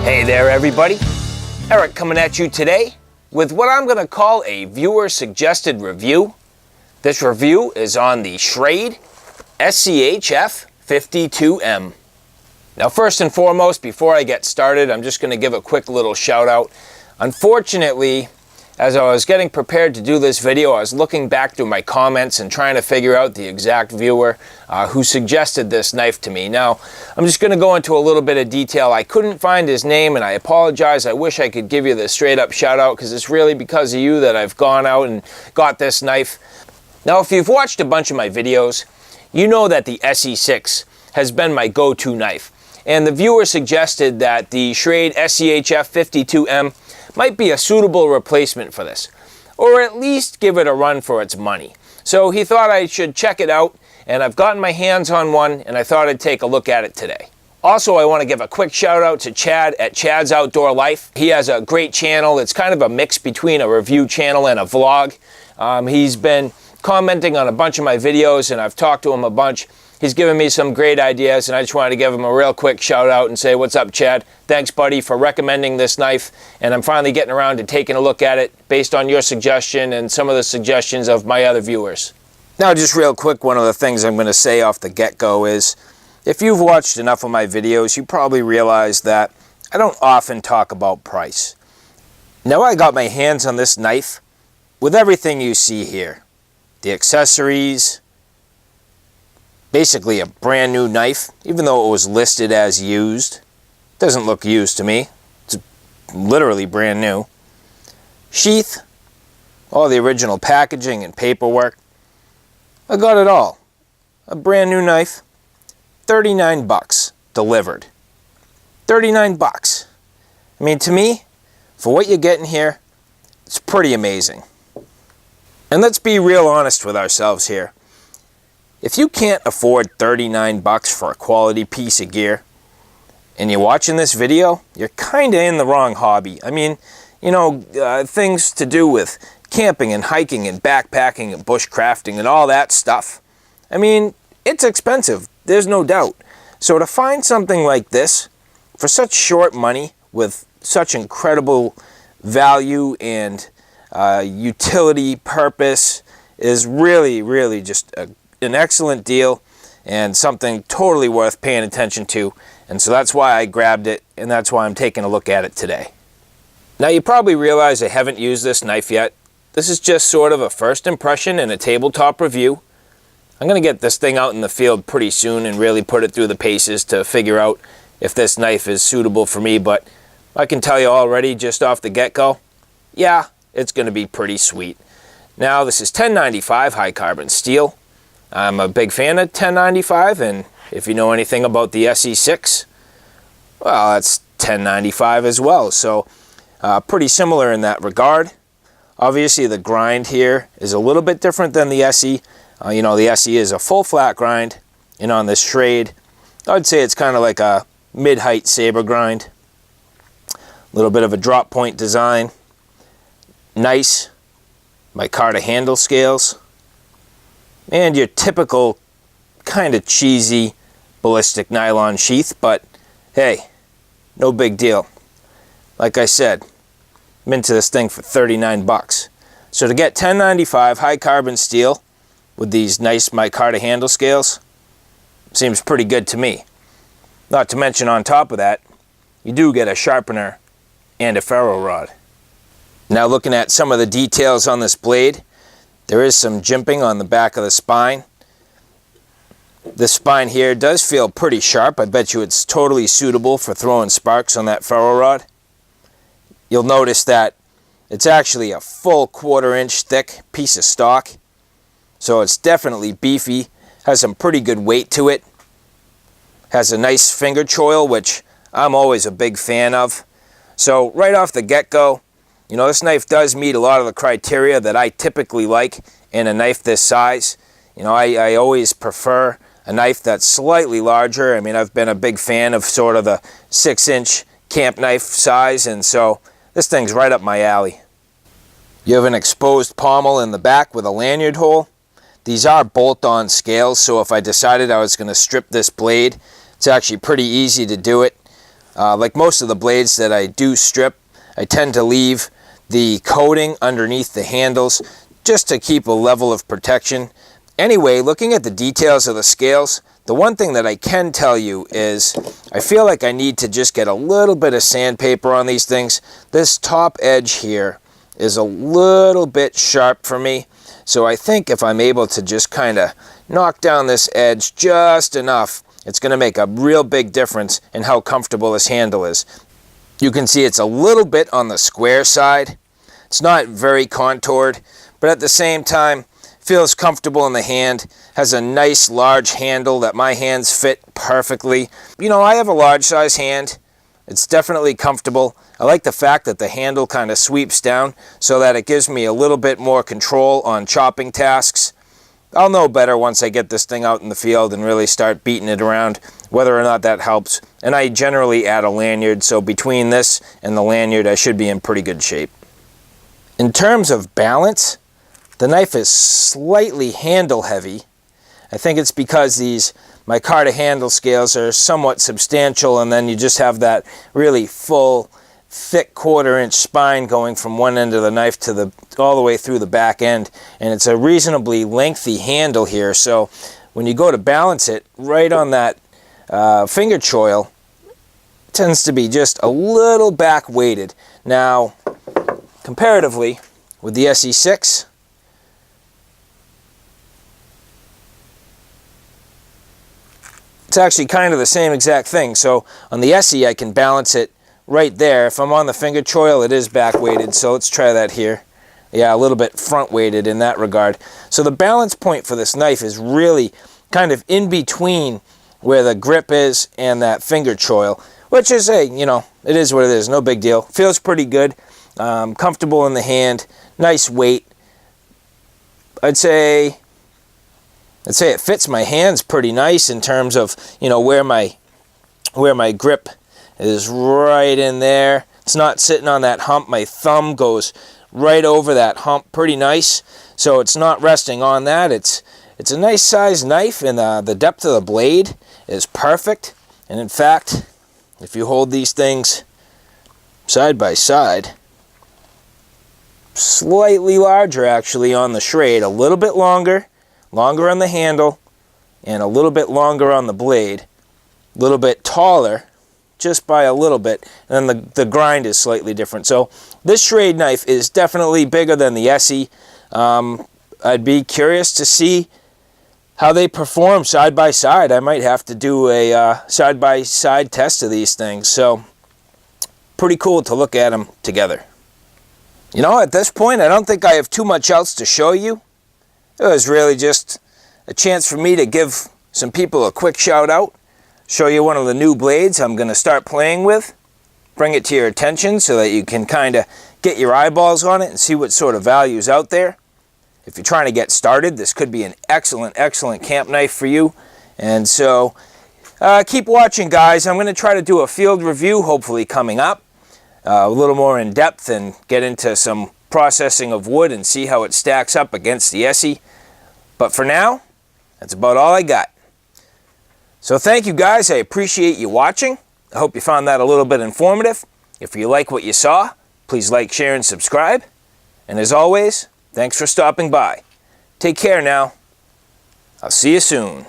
Hey there everybody, Eric coming at you today with what I'm going to call a viewer suggested review. This review is on the Schrade SCHF52M. Now first and foremost, before I get started, I'm just going to give a quick little shout out. Unfortunately, as I was getting prepared to do this video, I was looking back through my comments and trying to figure out the exact viewer who suggested this knife to me. Now, I'm just going to go into a little bit of detail. I couldn't find his name and I apologize. I wish I could give you the straight up shout out because it's really because of you that I've gone out and got this knife. Now, if you've watched a bunch of my videos, you know that the SE6 has been my go-to knife. And the viewer suggested that the Schrade SCHF52M might be a suitable replacement for this, or at least give it a run for its money. So he thought I should check it out, and I've gotten my hands on one, and I thought I'd take a look at it today. Also, I want to give a quick shout out to Chad at Chad's Outdoor Life. He has a great channel. It's kind of a mix between a review channel and a vlog. He's been commenting on a bunch of my videos, and I've talked to him a bunch. He's given me some great ideas, and I just wanted to give him a real quick shout out and say, what's up, Chad? Thanks, buddy, for recommending this knife, and I'm finally getting around to taking a look at it based on your suggestion and some of the suggestions of my other viewers. Now, just real quick, one of the things I'm going to say off the get-go is, if you've watched enough of my videos, you probably realize that I don't often talk about price. Now, I got my hands on this knife with everything you see here. The accessories, basically a brand new knife, even though it was listed as used. Doesn't look used to me. It's literally brand new. Sheath, all the original packaging and paperwork. I got it all. A brand new knife, 39 bucks delivered. 39 bucks. I mean, to me, for what you're getting here, it's pretty amazing. And let's be real honest with ourselves here. If you can't afford 39 bucks for a quality piece of gear, and you're watching this video, you're kind of in the wrong hobby. I mean, you know, things to do with camping and hiking and backpacking and bushcrafting and all that stuff. I mean, it's expensive, there's no doubt. So to find something like this for such short money with such incredible value and utility purpose is really just an excellent deal and something totally worth paying attention to, and so that's why I grabbed it, and that's why I'm taking a look at it today. Now, you probably realize I haven't used this knife yet. This is just sort of a first impression and a tabletop review. I'm going to get this thing out in the field pretty soon and really put it through the paces to figure out if this knife is suitable for me, but I can tell you already just off the get-go, yeah, it's going to be pretty sweet. Now, this is 1095 high carbon steel. I'm a big fan of 1095, and if you know anything about the SE6, well, that's 1095 as well, so pretty similar in that regard. Obviously, the grind here is a little bit different than the SE. You know, the SE is a full flat grind, and on this Schrade, I'd say it's kind of like a mid-height saber grind. A little bit of a drop point design. Nice micarta handle scales. And your typical kind of cheesy ballistic nylon sheath, but hey, no big deal. Like I said, I'm into this thing for 39 bucks. So to get 1095 high carbon steel with these nice micarta handle scales seems pretty good to me. Not to mention, on top of that, you do get a sharpener and a ferro rod. Now, looking at some of the details on this blade, there is some jimping on the back of the spine. The spine here does feel pretty sharp. I bet you it's totally suitable for throwing sparks on that ferro rod. You'll notice that it's actually a full 1/4 inch thick piece of stock. So it's definitely beefy, has some pretty good weight to it. Has a nice finger choil, which I'm always a big fan of. So right off the get-go, you know, this knife does meet a lot of the criteria that I typically like in a knife this size. You know, I always prefer a knife that's slightly larger. I mean, I've been a big fan of sort of the 6-inch camp knife size, and so this thing's right up my alley. You have an exposed pommel in the back with a lanyard hole. These are bolt-on scales, so if I decided I was going to strip this blade, it's actually pretty easy to do it. Like most of the blades that I do strip, I tend to leave the coating underneath the handles just to keep a level of protection. Anyway, looking at the details of the scales, the one thing that I can tell you is I feel like I need to just get a little bit of sandpaper on these things. This top edge here is a little bit sharp for me, so I think if I'm able to just kind of knock down this edge just enough, it's going to make a real big difference in how comfortable this handle is. You can see it's a little bit on the square side. It's not very contoured, but at the same time, feels comfortable in the hand, has a nice large handle that my hands fit perfectly. You know, I have a large size hand. It's definitely comfortable. I like the fact that the handle kind of sweeps down so that it gives me a little bit more control on chopping tasks. I'll know better once I get this thing out in the field and really start beating it around, whether or not that helps. And I generally add a lanyard, so between this and the lanyard, I should be in pretty good shape. In terms of balance, the knife is slightly handle heavy. I think it's because these micarta handle scales are somewhat substantial, and then you just have that really full, thick 1/4 inch spine going from one end of the knife to all the way through the back end. And it's a reasonably lengthy handle here, so when you go to balance it right on that finger choil, it tends to be just a little back weighted. Now, comparatively, with the SE6, it's actually kind of the same exact thing. So on the SE, I can balance it right there. If I'm on the finger choil, it is back weighted, so let's try that here. Yeah, a little bit front weighted in that regard. So the balance point for this knife is really kind of in between where the grip is and that finger choil, which is you know, it is what it is, no big deal. Feels pretty good, comfortable in the hand, nice weight. I'd say it fits my hands pretty nice in terms of, you know, where my grip is right in there. It's not sitting on that hump. My thumb goes right over that hump pretty nice, so it's not resting on that. It's a nice size knife, and the depth of the blade is perfect. And in fact, if you hold these things side by side, slightly larger actually on the Schrade, a little bit longer on the handle, and a little bit longer on the blade, a little bit taller, just by a little bit, and then the grind is slightly different. So this Schrade knife is definitely bigger than the ESEE. I'd be curious to see how they perform side by side. I might have to do a side by side test of these things. So pretty cool to look at them together. You know, at this point, I don't think I have too much else to show you. It was really just a chance for me to give some people a quick shout out, show you one of the new blades I'm going to start playing with, bring it to your attention so that you can kind of get your eyeballs on it and see what sort of value's out there. If you're trying to get started, this could be an excellent camp knife for you. And so keep watching, guys. I'm going to try to do a field review, hopefully coming up, a little more in depth, and get into some processing of wood and see how it stacks up against the ESEE. But for now, that's about all I got. So thank you, guys. I appreciate you watching. I hope you found that a little bit informative. If you like what you saw, please like, share, and subscribe. And as always, thanks for stopping by. Take care now. I'll see you soon.